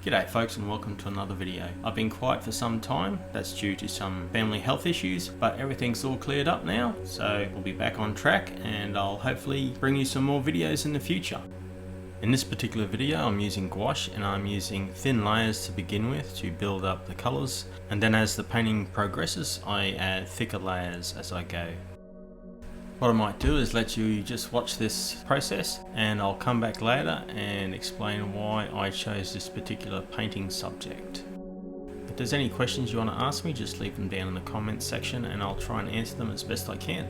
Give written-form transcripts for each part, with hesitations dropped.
G'day folks, and welcome to another video. I've been quiet for some time. That's due to some family health issues, but everything's all cleared up now, so we'll be back on track and I'll hopefully bring you some more videos in the future. In this particular video I'm using gouache, and I'm using thin layers to begin with to build up the colours, and then as the painting progresses I add thicker layers as I go. What I might do is let you just watch this process, and I'll come back later and explain why I chose this particular painting subject. If there's any questions you want to ask me, just leave them down in the comments section and I'll try and answer them as best I can.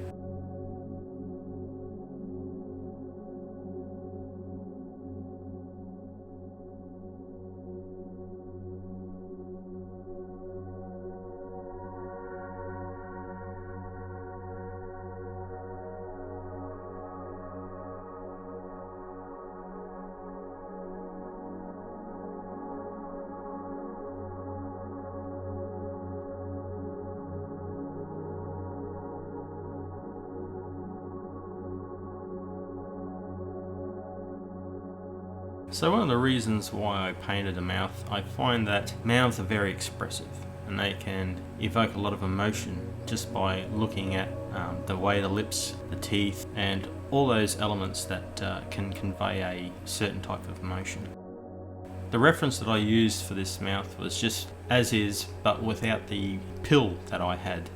So one of the reasons why I painted a mouth, I find that mouths are very expressive and they can evoke a lot of emotion just by looking at the way the lips, the teeth and all those elements that can convey a certain type of emotion. The reference that I used for this mouth was just as is, but without the pill that I had.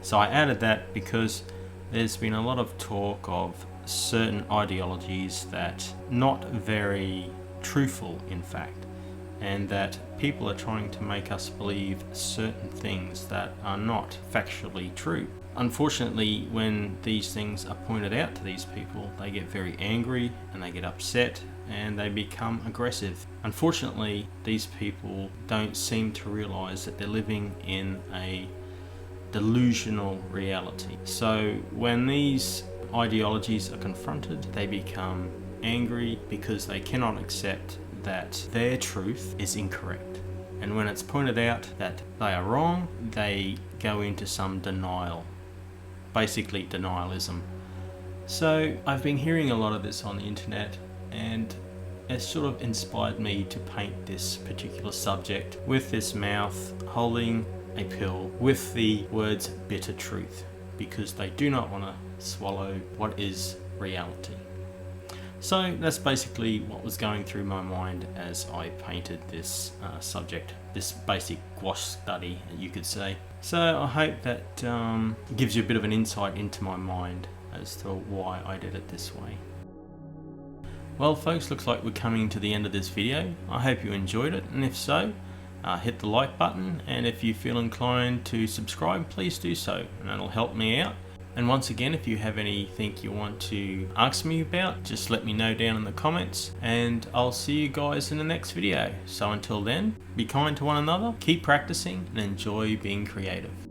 So I added that because there's been a lot of talk of certain ideologies that not very truthful in fact, and that people are trying to make us believe certain things that are not factually true. Unfortunately, when these things are pointed out to these people, they get very angry and they get upset and they become aggressive. Unfortunately, these people don't seem to realize that they're living in a delusional reality. So when these ideologies are confronted, they become angry because they cannot accept that their truth is incorrect. And when it's pointed out that they are wrong, they go into some denial, basically denialism. So I've been hearing a lot of this on the internet, and it sort of inspired me to paint this particular subject with this mouth holding a pill with the words bitter truth, because they do not want to swallow what is reality. So that's basically what was going through my mind as I painted this subject, this basic gouache study, you could say. So I hope that gives you a bit of an insight into my mind as to why I did it this way. Well folks, looks like we're coming to the end of this video. I hope you enjoyed it, and if so, hit the like button, and if you feel inclined to subscribe, please do so, and that'll help me out. And once again, if you have anything you want to ask me about, just let me know down in the comments, and I'll see you guys in the next video. So until then, be kind to one another, keep practicing, and enjoy being creative.